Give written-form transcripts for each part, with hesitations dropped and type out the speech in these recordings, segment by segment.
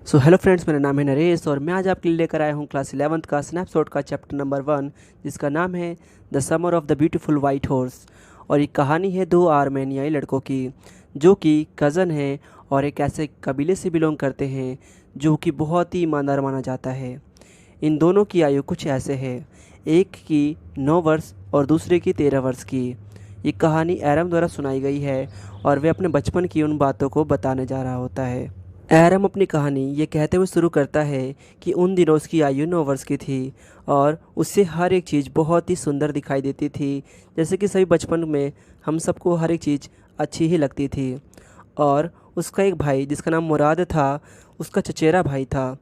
Hello friends, मेरा नाम है नरेश और मैं आज आपके लिए लेकर आया हूँ क्लास 11th का स्नैपशॉट का चैप्टर नंबर 1, जिसका नाम है the summer of the beautiful white horse. और ये कहानी है दो आर्मेनियाई लड़कों की जो कि कज़न हैं और एक ऐसे कबीले से बिलोंग करते हैं जो कि बहुत ही ईमानदार माना जाता है। इन दोनों की आयु कुछ ऐसे है, एक की 9 वर्ष और दूसरे की 13 वर्ष की। ये कहानी एरम द्वारा सुनाई गई है और वे अपने बचपन की उन बातों को बताने जा रहा होता है। एरम अपनी कहानी ये कहते हुए शुरू करता है कि उन दिनों उसकी आयु 9 वर्ष की थी और उससे हर एक चीज़ बहुत ही सुंदर दिखाई देती थी। जैसे कि सभी बचपन में हम सबको हर एक चीज़ अच्छी ही लगती थी। और उसका एक भाई जिसका नाम मुराद था, उसका चचेरा भाई था।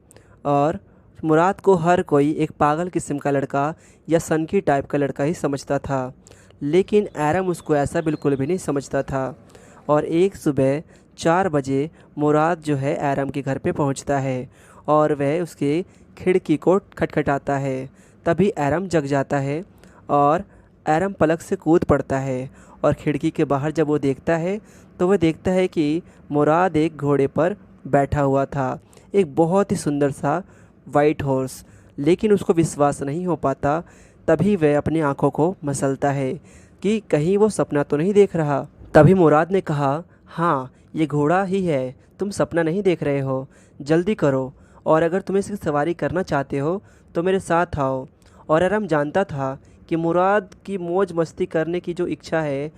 और मुराद को हर कोई एक पागल किस्म का लड़का या सनकी टाइप का लड़का ही समझता था, लेकिन एरम उसको ऐसा बिल्कुल भी नहीं समझता था। और एक सुबह 4 बजे मुराद जो है एरम के घर पे पहुंचता है और वह उसके खिड़की को खटखटाता है। तभी एरम जग जाता है और एरम पलक से कूद पड़ता है। और खिड़की के बाहर जब वो देखता है तो वह देखता है कि मुराद एक घोड़े पर बैठा हुआ था, एक बहुत ही सुंदर सा वाइट हॉर्स। लेकिन उसको विश्वास नहीं हो पाता। तभी वह अपनी आंखों को मसलता है कि कहीं वो सपना तो नहीं देख रहा। तभी मुराद ने कहा, हाँ ये घोड़ा ही है, तुम सपना नहीं देख रहे हो, जल्दी करो और अगर तुम इसकी सवारी करना चाहते हो तो मेरे साथ आओ। और अरम जानता था कि मुराद की मौज मस्ती करने की जो इच्छा है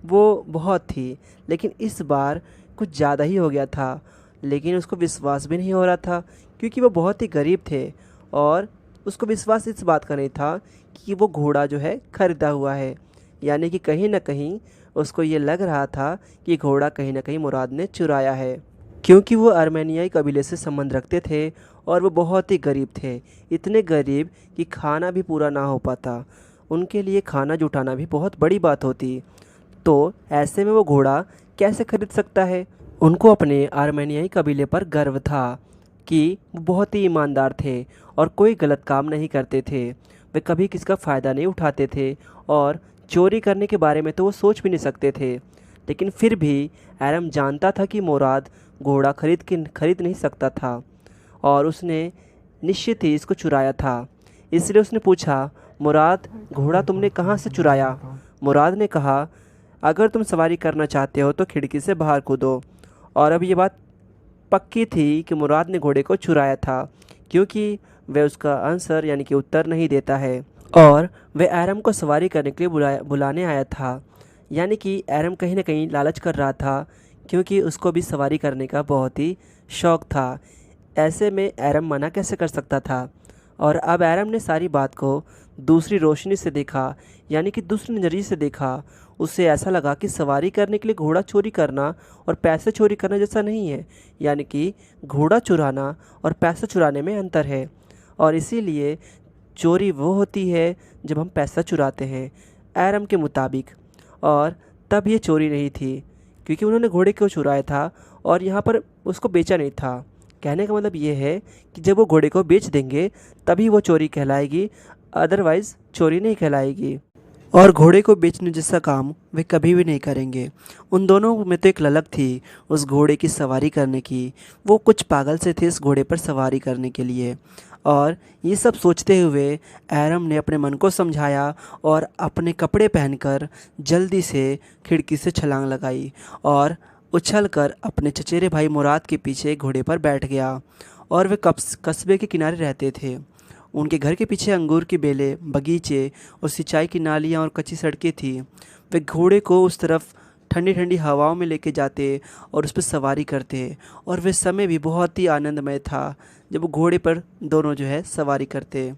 वो बहुत थी, लेकिन इस बार कुछ ज़्यादा ही हो गया था। लेकिन उसको विश्वास भी नहीं हो रहा था क्योंकि वो बहुत ही गरीब थे और उसको विश्वास इस बात का नहीं था कि वो घोड़ा जो है खरीदा हुआ है। यानी कि कहीं ना कहीं उसको ये लग रहा था कि घोड़ा कहीं ना कहीं मुराद ने चुराया है, क्योंकि वो आर्मेनियाई कबीले से संबंध रखते थे और वो बहुत ही गरीब थे। इतने गरीब कि खाना भी पूरा ना हो पाता, उनके लिए खाना जुटाना भी बहुत बड़ी बात होती। तो ऐसे में वो घोड़ा कैसे खरीद सकता है। उनको अपने आर्मेनियाई कबीले पर गर्व था कि वो बहुत ही ईमानदार थे और कोई गलत काम नहीं करते थे। वे कभी किसी का फ़ायदा नहीं उठाते थे और चोरी करने के बारे में तो वो सोच भी नहीं सकते थे। लेकिन फिर भी एरम जानता था कि मुराद घोड़ा खरीद नहीं सकता था और उसने निश्चित ही इसको चुराया था। इसलिए उसने पूछा, मुराद घोड़ा तुमने कहाँ से चुराया? मुराद ने कहा, अगर तुम सवारी करना चाहते हो तो खिड़की से बाहर कूदो। और अब ये बात पक्की थी कि मुराद ने घोड़े को चुराया था, क्योंकि वह उसका आंसर यानी कि उत्तर नहीं देता है। और वह एरम को सवारी करने के लिए बुलाने आया था। यानी कि एरम कहीं ना कहीं लालच कर रहा था, क्योंकि उसको भी सवारी करने का बहुत ही शौक़ था। ऐसे में एरम मना कैसे कर सकता था। और अब एरम ने सारी बात को दूसरी रोशनी से देखा, यानी कि दूसरे नज़रिए से देखा। उसे ऐसा लगा कि सवारी करने के लिए घोड़ा चोरी करना और पैसे चोरी करना जैसा नहीं है। यानी कि घोड़ा चुराना और पैसा चुराने में अंतर है। और इसीलिए चोरी वो होती है जब हम पैसा चुराते हैं, एरम के मुताबिक। और तब ये चोरी नहीं थी, क्योंकि उन्होंने घोड़े को चुराया था और यहाँ पर उसको बेचा नहीं था। कहने का मतलब ये है कि जब वो घोड़े को बेच देंगे तभी वो चोरी कहलाएगी, अदरवाइज़ चोरी नहीं कहलाएगी। और घोड़े को बेचने जैसा काम वे कभी भी नहीं करेंगे। उन दोनों में तो एक ललक थी उस घोड़े की सवारी करने की। वो कुछ पागल से थे इस घोड़े पर सवारी करने के लिए। और ये सब सोचते हुए एरम ने अपने मन को समझाया और अपने कपड़े पहनकर जल्दी से खिड़की से छलांग लगाई और उछलकर अपने चचेरे भाई मुराद के पीछे घोड़े पर बैठ गया। और वे कस्बे के किनारे रहते थे। उनके घर के पीछे अंगूर की बेलें, बगीचे और सिंचाई की नालियाँ और कच्ची सड़कें थी। वे घोड़े को उस तरफ ठंडी ठंडी हवाओं में लेके जाते और उस पर सवारी करते। और वे समय भी बहुत ही आनंदमय था जब वो घोड़े पर दोनों जो है सवारी करते।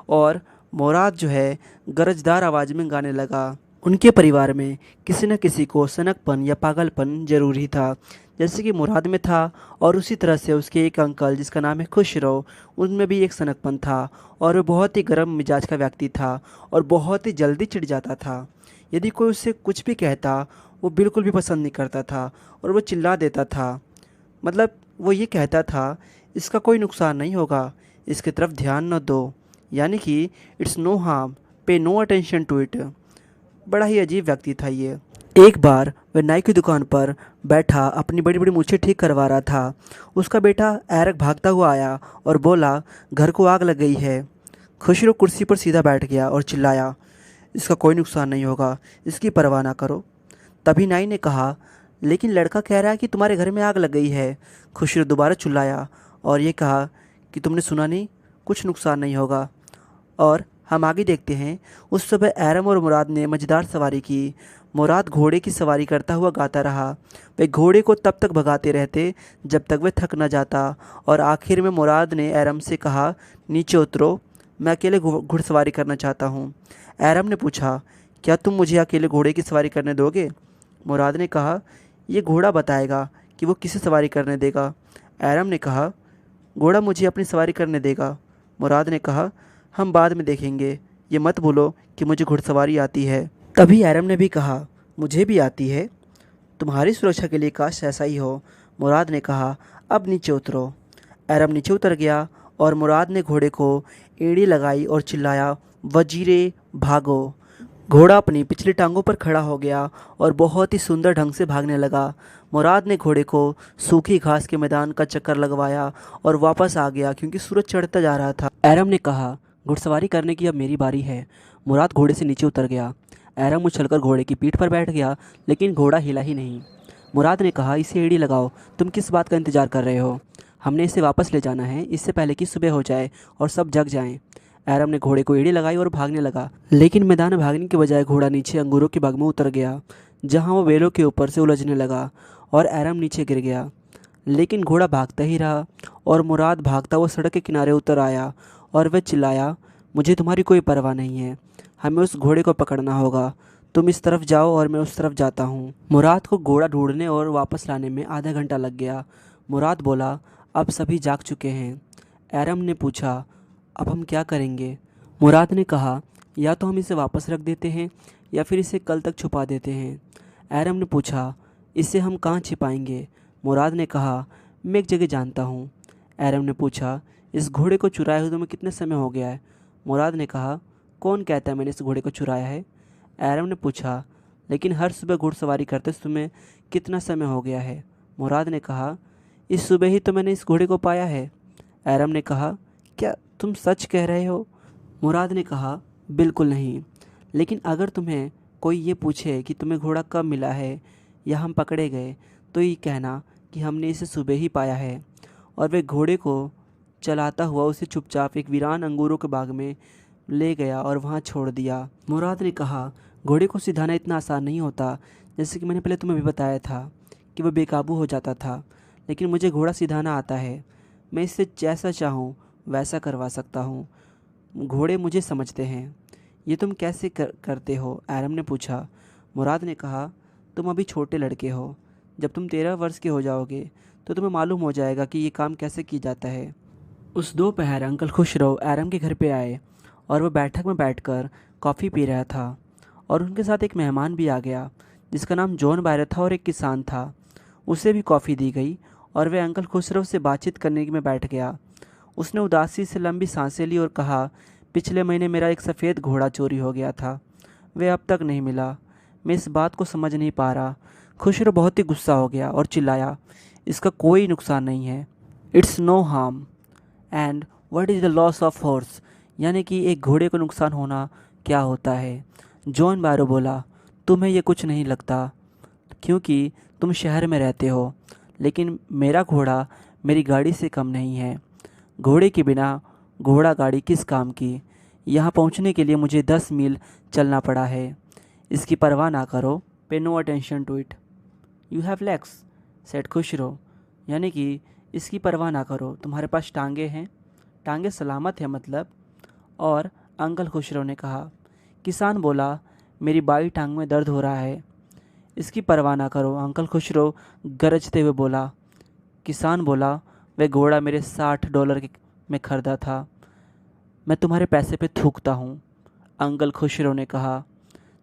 और मुराद जो है गरजदार आवाज़ में गाने लगा। उनके परिवार में किसी न किसी को सनकपन या पागलपन जरूरी था, जैसे कि मुराद में था। और उसी तरह से उसके एक अंकल जिसका नाम है खुशरो, उनमें भी एक सनकपन था। और वो बहुत ही गर्म मिजाज का व्यक्ति था और बहुत ही जल्दी चिढ़ जाता था। यदि कोई उससे कुछ भी कहता वो बिल्कुल भी पसंद नहीं करता था और वो चिल्ला देता था। मतलब वो ये कहता था, इसका कोई नुकसान नहीं होगा, इसकी तरफ ध्यान न दो। यानी कि इट्स नो हार्म, पे नो अटेंशन टू इट। बड़ा ही अजीब व्यक्ति था ये। एक बार वह नाई की दुकान पर बैठा अपनी बड़ी बड़ी मूछें ठीक करवा रहा था। उसका बेटा एरक भागता हुआ आया और बोला, घर को आग लग गई है। खुशरो कुर्सी पर सीधा बैठ गया और चिल्लाया, इसका कोई नुकसान नहीं होगा, इसकी परवाह ना करो। तभी नाई ने कहा, लेकिन लड़का कह रहा है कि तुम्हारे घर में आग लग गई है। खुशरो दोबारा चिल्लाया और ये कहा कि तुमने सुना नहीं, कुछ नुकसान नहीं होगा। और हम आगे देखते हैं। उस सुबह एरम और मुराद ने मज़ेदार सवारी की। मुराद घोड़े की सवारी करता हुआ गाता रहा। वे घोड़े को तब तक भगाते रहते जब तक वह थक न जाता। और आखिर में मुराद ने एरम से कहा, नीचे उतरो, मैं अकेले घुड़सवारी करना चाहता हूँ। एरम ने पूछा, क्या तुम मुझे अकेले घोड़े की सवारी करने दोगे? मुराद ने कहा, यह घोड़ा बताएगा कि वो किसे सवारी करने देगा। एरम ने कहा, घोड़ा मुझे अपनी सवारी करने देगा। मुराद ने कहा, हम बाद में देखेंगे, ये मत बोलो कि मुझे घुड़सवारी आती है। तभी एरम ने भी कहा, मुझे भी आती है, तुम्हारी सुरक्षा के लिए काश ऐसा ही हो। मुराद ने कहा, अब नीचे उतरो। एरम नीचे उतर गया और मुराद ने घोड़े को एड़ी लगाई और चिल्लाया, वजीरे भागो। घोड़ा अपनी पिछली टांगों पर खड़ा हो गया और बहुत ही सुंदर ढंग से भागने लगा। मुराद ने घोड़े को सूखी घास के मैदान का चक्कर लगवाया और वापस आ गया क्योंकि सूरज चढ़ता जा रहा था। एरम ने कहा, घुड़सवारी करने की अब मेरी बारी है। मुराद घोड़े से नीचे उतर गया। एरम उछलकर घोड़े की पीठ पर बैठ गया, लेकिन घोड़ा हिला ही नहीं। मुराद ने कहा, इसे एड़ी लगाओ, तुम किस बात का इंतजार कर रहे हो? हमने इसे वापस ले जाना है, इससे पहले कि सुबह हो जाए और सब जग जाएं। एरम ने घोड़े को एड़ी लगाई और भागने लगा, लेकिन मैदान में भागने के बजाय घोड़ा नीचे अंगूरों के बाग में उतर गया, जहां वो बेलों के ऊपर से उलझने लगा और एरम नीचे गिर गया। लेकिन घोड़ा भागता ही रहा और मुराद भागता हुआ सड़क के किनारे उतर आया और वह चिल्लाया, मुझे तुम्हारी कोई परवाह नहीं है, हमें उस घोड़े को पकड़ना होगा। तुम इस तरफ जाओ और मैं उस तरफ जाता हूँ। मुराद को घोड़ा ढूंढने और वापस लाने में आधा घंटा लग गया। मुराद बोला, अब सभी जाग चुके हैं। एरम ने पूछा, अब हम क्या करेंगे? मुराद ने कहा, या तो हम इसे वापस रख देते हैं या फिर इसे कल तक छुपा देते हैं। एरम ने पूछा, इसे हम कहाँ छिपाएंगे? मुराद ने कहा, मैं एक जगह जानता हूँ। एरम ने पूछा, इस घोड़े को चुराए हुए तुम्हें कितने समय हो गया है? मुराद ने कहा, कौन कहता है मैंने इस घोड़े को चुराया है? एरम ने पूछा, लेकिन हर सुबह घुड़सवारी करते तुम्हें कितना समय हो गया है? मुराद ने कहा, इस सुबह ही तो मैंने इस घोड़े को पाया है। एरम ने कहा, क्या तुम सच कह रहे हो? मुराद ने कहा, बिल्कुल नहीं, लेकिन अगर तुम्हें कोई ये पूछे कि तुम्हें घोड़ा कब मिला है या हम पकड़े गए, तो ये कहना कि हमने इसे सुबह ही पाया है। और वे घोड़े को चलाता हुआ उसे चुपचाप एक वीरान अंगूरों के बाग में ले गया और वहाँ छोड़ दिया। मुराद ने कहा, घोड़े को सिधाना इतना आसान नहीं होता, जैसे कि मैंने पहले तुम्हें भी बताया था कि वह बेकाबू हो जाता था, लेकिन मुझे घोड़ा सिधाना आता है। मैं इससे जैसा चाहूँ वैसा करवा सकता हूँ। घोड़े मुझे समझते हैं। ये तुम कैसे करते हो? एरम ने पूछा। मुराद ने कहा, तुम अभी छोटे लड़के हो, जब तुम 13 वर्ष के हो जाओगे तो तुम्हें मालूम हो जाएगा कि ये काम कैसे किया जाता है। उस दोपहर अंकल खुशरो एरम के घर पे आए और वह बैठक में बैठकर कॉफ़ी पी रहा था और उनके साथ एक मेहमान भी आ गया जिसका नाम जॉन बायर था और एक किसान था। उसे भी कॉफ़ी दी गई और वह अंकल खुसरो से बातचीत करने में बैठ गया। उसने उदासी से लंबी सांसें ली और कहा, पिछले महीने मेरा एक सफ़ेद घोड़ा चोरी हो गया था, वह अब तक नहीं मिला। मैं इस बात को समझ नहीं पा रहा। खुसरो बहुत ही गुस्सा हो गया और चिल्लाया, इसका कोई नुकसान नहीं है, it's no harm. And what is the loss of horse, यानी कि एक घोड़े को नुकसान होना क्या होता है? जॉन बारो बोला, तुम्हें यह कुछ नहीं लगता क्योंकि तुम शहर में रहते हो, लेकिन मेरा घोड़ा मेरी गाड़ी से कम नहीं है। घोड़े के बिना घोड़ा गाड़ी किस काम की? यहाँ पहुँचने के लिए मुझे 10 मील चलना पड़ा है। इसकी परवाह ना करो, pay no attention to it. You have legs, said Khusro, यानी कि इसकी परवाह ना करो, तुम्हारे पास टांगे हैं, टांगे सलामत है मतलब। और अंकल खुशरो ने कहा। किसान बोला, मेरी बाई टांग में दर्द हो रहा है। इसकी परवाह ना करो, अंकल खुशरो गरजते हुए बोला। किसान बोला, वह घोड़ा मेरे $60 में खरीदा था, मैं तुम्हारे पैसे पे थूकता हूँ, अंकल खुशरो ने कहा।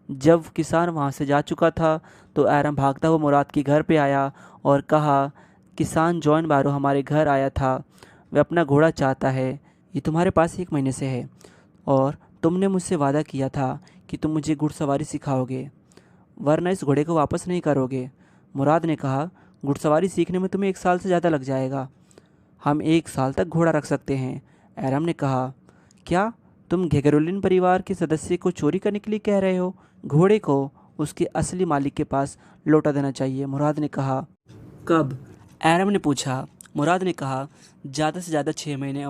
जब किसान वहाँ से जा चुका था तो एरम भागता हुआ मुराद के घर पे आया और कहा, किसान जॉन बारो हमारे घर आया था, वह अपना घोड़ा चाहता है, ये तुम्हारे पास 1 महीने से है और तुमने मुझसे वादा किया था कि तुम मुझे घुड़सवारी सिखाओगे। वरना इस घोड़े को वापस नहीं करोगे। मुराद ने कहा, घुड़सवारी सीखने में तुम्हें 1 साल से ज़्यादा लग जाएगा। हम 1 साल तक घोड़ा रख सकते हैं। एरम ने कहा, क्या तुम घेगरुलिन परिवार के सदस्य को चोरी करने के लिए कह रहे हो? घोड़े को उसके असली मालिक के पास लौटा देना चाहिए, मुराद ने कहा। कब? एरम ने पूछा। मुराद ने कहा, ज़्यादा से ज़्यादा 6 महीने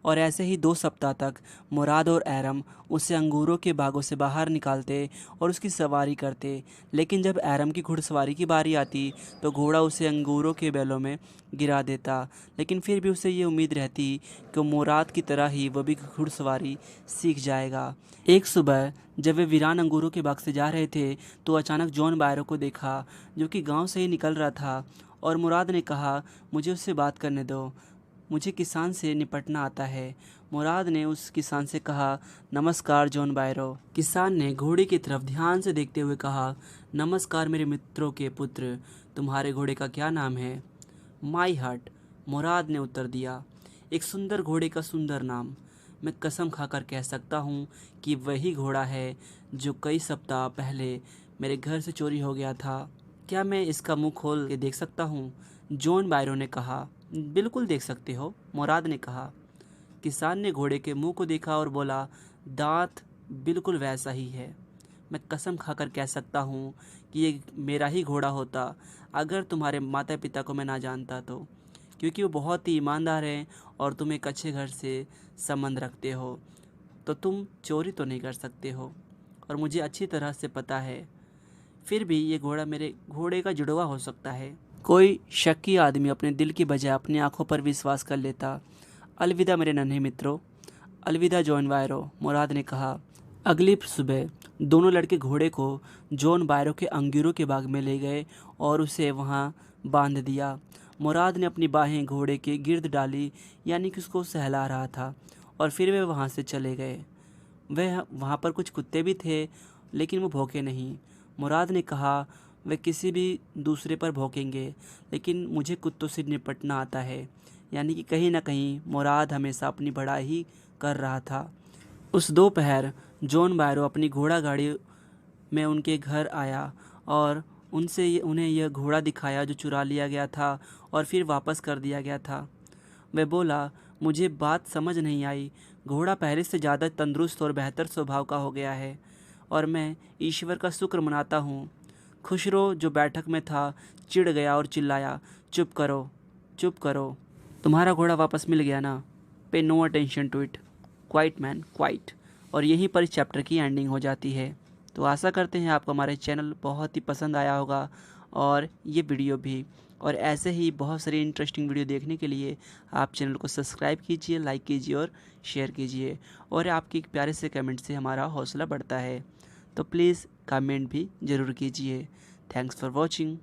और ऐसे ही 2 सप्ताह तक मुराद और एरम उसे अंगूरों के बागों से बाहर निकालते और उसकी सवारी करते। लेकिन जब एरम की घुड़सवारी की बारी आती तो घोड़ा उसे अंगूरों के बैलों में गिरा देता। लेकिन फिर भी उसे ये उम्मीद रहती कि मुराद की तरह ही वह भी घुड़सवारी सीख जाएगा। एक सुबह जब वे वीरान अंगूरों के बाग से जा रहे थे तो अचानक जॉन बायरो को देखा, जो कि गांव से ही निकल रहा था। और मुराद ने कहा, मुझे उससे बात करने दो, मुझे किसान से निपटना आता है। मुराद ने उस किसान से कहा, नमस्कार जॉन बायरो। किसान ने घोड़े की तरफ ध्यान से देखते हुए कहा, नमस्कार मेरे मित्रों के पुत्र, तुम्हारे घोड़े का क्या नाम है? माई हट, मुराद ने उत्तर दिया। एक सुंदर घोड़े का सुंदर नाम। मैं कसम खाकर कह सकता हूँ कि वही घोड़ा है जो कई सप्ताह पहले मेरे घर से चोरी हो गया था। क्या मैं इसका मुंह खोल के देख सकता हूँ? जॉन बायरो ने कहा। बिल्कुल देख सकते हो, मुराद ने कहा। किसान ने घोड़े के मुंह को देखा और बोला, दांत बिल्कुल वैसा ही है। मैं कसम खाकर कह सकता हूँ कि ये मेरा ही घोड़ा होता अगर तुम्हारे माता पिता को मैं ना जानता तो, क्योंकि वो बहुत ही ईमानदार हैं और तुम एक अच्छे घर से संबंध रखते हो, तो तुम चोरी तो नहीं कर सकते हो। और मुझे अच्छी तरह से पता है, फिर भी ये घोड़ा मेरे घोड़े का जुड़वा हो सकता है। कोई शक्की आदमी अपने दिल की बजाय अपनी आंखों पर विश्वास कर लेता। अलविदा मेरे नन्हे मित्रों, अलविदा जॉन बायरो, मुराद ने कहा। अगली सुबह दोनों लड़के घोड़े को जॉन बायरो के अंगूरों के बाग में ले गए और उसे वहां बांध दिया। मुराद ने अपनी बाहें घोड़े के गिर्द डाली, यानी कि उसको सहला रहा था, और फिर वे वहां से चले गए। वहाँ पर कुछ कुत्ते भी थे, लेकिन वो भौंके नहीं। मुराद ने कहा, वे किसी भी दूसरे पर भौंकेंगे, लेकिन मुझे कुत्तों से निपटना आता है। यानी कि कहीं ना कहीं मुराद हमेशा अपनी बड़ाई ही कर रहा था। उस दोपहर जॉन बायरो अपनी घोड़ा गाड़ी में उनके घर आया और उन्हें यह घोड़ा दिखाया जो चुरा लिया गया था और फिर वापस कर दिया गया था। वह बोला, मुझे बात समझ नहीं आई। घोड़ा पहले से ज़्यादा तंदुरुस्त और बेहतर स्वभाव का हो गया है और मैं ईश्वर का शुक्र मनाता हूँ। खुशरो जो बैठक में था चिढ़ गया और चिल्लाया, चुप करो, चुप करो। तुम्हारा घोड़ा वापस मिल गया ना? Pay no attention to it. Quiet man, quiet. और यहीं पर इस चैप्टर की एंडिंग हो जाती है। तो आशा करते हैं आपको हमारे चैनल बहुत ही पसंद आया होगा और ये वीडियो भी। और ऐसे ही बहुत सारी इंटरेस्टिंग वीडियो देखने के लिए आप चैनल को सब्सक्राइब कीजिए, लाइक कीजिए और शेयर कीजिए। और आपके प्यारे से कमेंट से हमारा हौसला बढ़ता है, तो प्लीज़ कमेंट भी ज़रूर कीजिए। Thanks for watching.